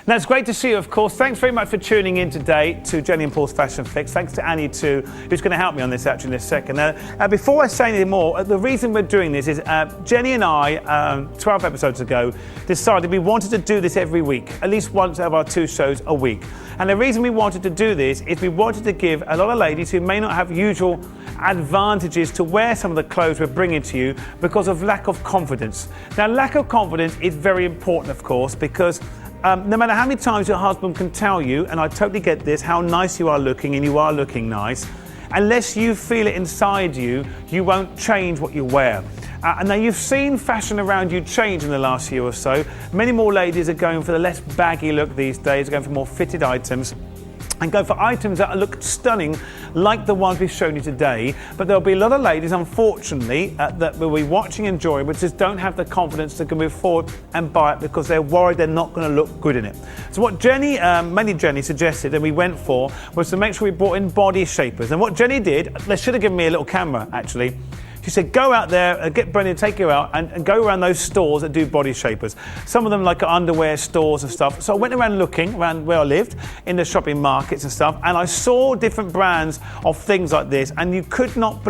Now, it's great to see you, of course. Thanks very much for tuning in today to Jenny and Paul's Fashion Fix. Thanks to Annie, too, who's going to help me on this actually in a second. Before I say anything more, the reason we're doing this is Jenny and I, 12 episodes ago, decided we wanted to do this every week, at least once out of our 2 shows a week. And the reason we wanted to do this is we wanted to give a lot of ladies who may not have usual advantages to wear some of the clothes we're bringing to you because of lack of confidence. Now, lack of confidence is very important, of course, because no matter how many times your husband can tell you, and I totally get this, how nice you are looking, and you are looking nice, unless you feel it inside you, you won't change what you wear. And now you've seen fashion around you change in the last year or so. Many more ladies are going for the less baggy look these days, are going for more fitted items, and go for items that look stunning like the ones we've shown you today. But there'll be a lot of ladies, unfortunately, that will be watching and enjoying, but just don't have the confidence to move forward and buy it because they're worried they're not going to look good in it. So what Jenny, mainly Jenny, suggested and we went for was to make sure we brought in body shapers. And what Jenny did, they should have given me a little camera actually. She said, go out there, get Brendan to take you out and go around those stores that do body shapers. Some of them like underwear stores and stuff. So I went around looking around where I lived in the shopping markets and stuff, and I saw different brands of things like this, and I could not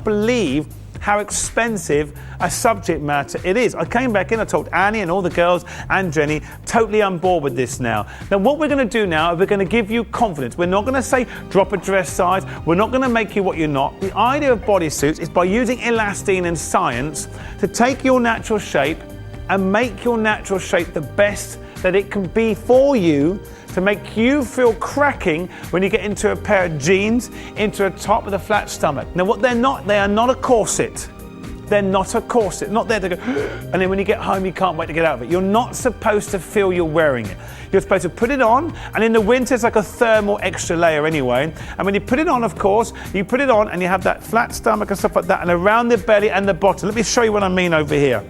believe how expensive a subject matter it is. I came back in, I told Annie and all the girls and Jenny, totally on board with this now. Now what we're going to do now is we're going to give you confidence. We're not going to say drop a dress size. We're not going to make you what you're not. The idea of bodysuits is by using elastine and science to take your natural shape and make your natural shape the best that it can be for you, to make you feel cracking when you get into a pair of jeans, into a top with a flat stomach. Now what they're not, they are not a corset. They're not a corset, not there to go, and then when you get home you can't wait to get out of it. You're not supposed to feel you're wearing it. You're supposed to put it on, and in the winter it's like a thermal extra layer anyway. And when you put it on, of course, you put it on and you have that flat stomach and stuff like that, and around the belly and the bottom. Let me show you what I mean over here.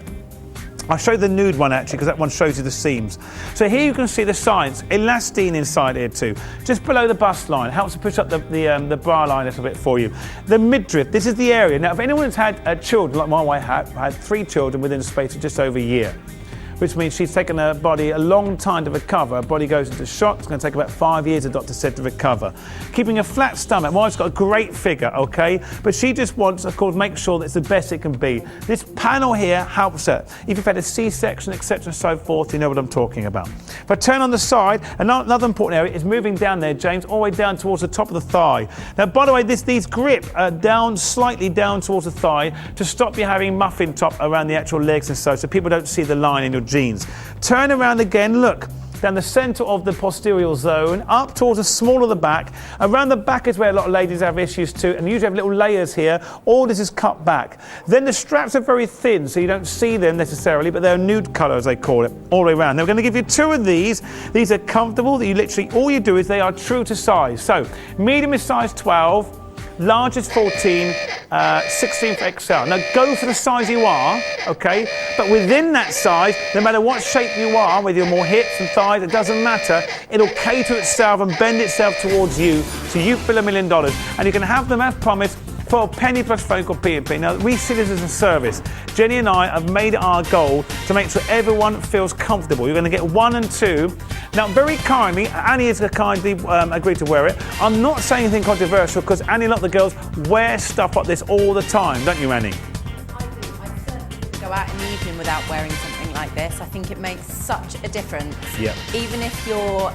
I'll show you the nude one actually, because that one shows you the seams. So here you can see the science, elastine inside here too. Just below the bust line, helps to push up the bra line a little bit for you. The midriff, this is the area. Now if anyone's had children, like my wife had 3 children within a space of just over a year, which means she's taken her body a long time to recover. Her body goes into shock. It's going to take about 5 years, the doctor said, to recover. Keeping a flat stomach. My wife's got a great figure, okay? But she just wants, of course, make sure that it's the best it can be. This panel here helps her. If you've had a C-section, etc., and so forth, you know what I'm talking about. If I turn on the side, another important area is moving down there, James, all the way down towards the top of the thigh. Now, by the way, these grip down, slightly down towards the thigh to stop you having muffin top around the actual legs and so people don't see the line in your jeans. Turn around again, look, down the centre of the posterior zone, up towards the small of the back. Around the back is where a lot of ladies have issues too, and usually have little layers here. All this is cut back. Then the straps are very thin, so you don't see them necessarily, but they're nude colour, as they call it, all the way around. Now we're going to give you 2 of these. These are comfortable, that you literally, all you do is they are true to size. So, medium is size 12, large is 14, 16 for XL. Now go for the size you are, okay? But within that size, no matter what shape you are, whether you're more hips and thighs, it doesn't matter. It'll cater itself and bend itself towards you, so you feel $1 million. And you can have them as promised for a penny plus phone call P&P. Now, we see this as a service. Jenny and I have made it our goal to make sure everyone feels comfortable. You're going to get 1 and 2. Now, very kindly, Annie has kindly agreed to wear it. I'm not saying anything controversial because Annie and a lot of the girls wear stuff like this all the time, don't you, Annie? I do. I certainly wouldn't go out in the evening without wearing something like this. I think it makes such a difference. Yeah. Even if your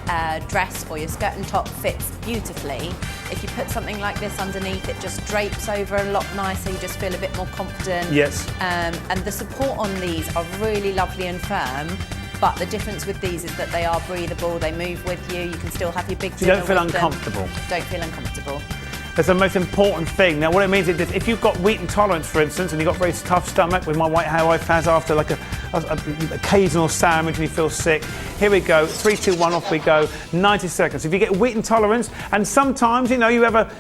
dress or your skirt and top fits beautifully, if you put something like this underneath, it just drapes over a lot nicer. You just feel a bit more confident. Yes. And the support on these are really lovely and firm. But the difference with these is that they are breathable, they move with you, you can still have your big dinner. You don't feel with uncomfortable. them. Don't feel uncomfortable. That's the most important thing. Now, what it means is that if you've got wheat intolerance, for instance, and you've got a very tough stomach, with my wife has after like a occasional sandwich and you feel sick, here we go, 3, 2, 1, off we go, 90 seconds. If you get wheat intolerance, and sometimes, you know, you have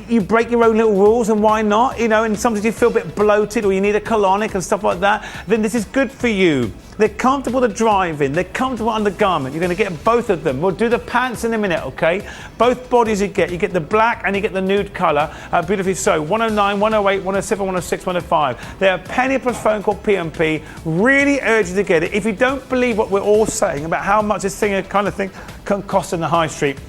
you break your own little rules, and why not? You know, and sometimes you feel a bit bloated or you need a colonic and stuff like that, then this is good for you. They're comfortable to drive in, they're comfortable undergarment. You're going to get both of them. We'll do the pants in a minute, okay? Both bodies you get the black and you get the nude colour, beautifully so. 109, 108, 107, 106, 105. They're a penny plus phone call P&P. Really urge you to get it. If you don't believe what we're all saying about how much this kind of thing can cost in the high street,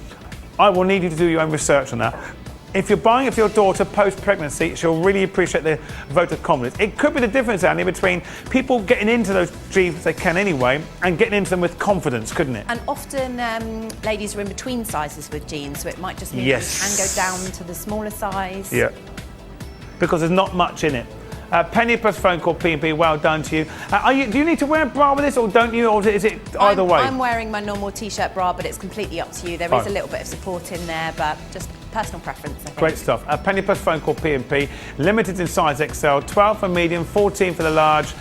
I will need you to do your own research on that. If you're buying it for your daughter post-pregnancy, she'll really appreciate the vote of confidence. It could be the difference, Annie, between people getting into those jeans if they can anyway, and getting into them with confidence, couldn't it? And often ladies are in between sizes with jeans, so it might just mean you can go down to the smaller size. Yeah, because there's not much in it. Penny plus phone call P&P, well done to you. Do you need to wear a bra with this, or don't you, or is it either way? I'm wearing my normal t-shirt bra, but it's completely up to you. There is a little bit of support in there, but just personal preference, I think. Great stuff. Penny plus phone call P&P, limited in size XL, 12 for medium, 14 for the large.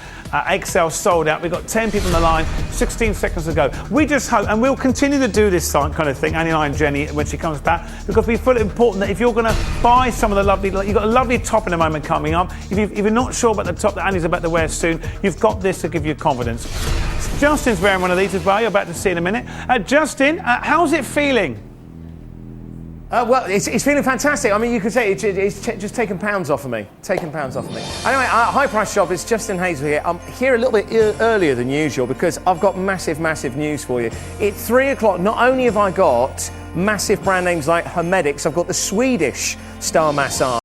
XL sold out. We've got 10 people on the line, 16 seconds to go. We just hope, and we'll continue to do this kind of thing, Annie and I and Jenny, when she comes back, because we feel it important that if you're going to buy some of the lovely, you've got a lovely top in a moment coming up. If you're not sure about the top that Annie's about to wear soon, you've got this to give you confidence. Justin's wearing one of these as well. You're about to see in a minute. Justin, how's it feeling? Well, it's feeling fantastic. I mean, you could say it's just taken pounds off of me. Taken pounds off of me. Anyway, High Price Shop, it's Justin Hazel here. I'm here a little bit earlier than usual because I've got massive, massive news for you. It's 3 o'clock. Not only have I got massive brand names like Hermetics, I've got the Swedish Star Massage.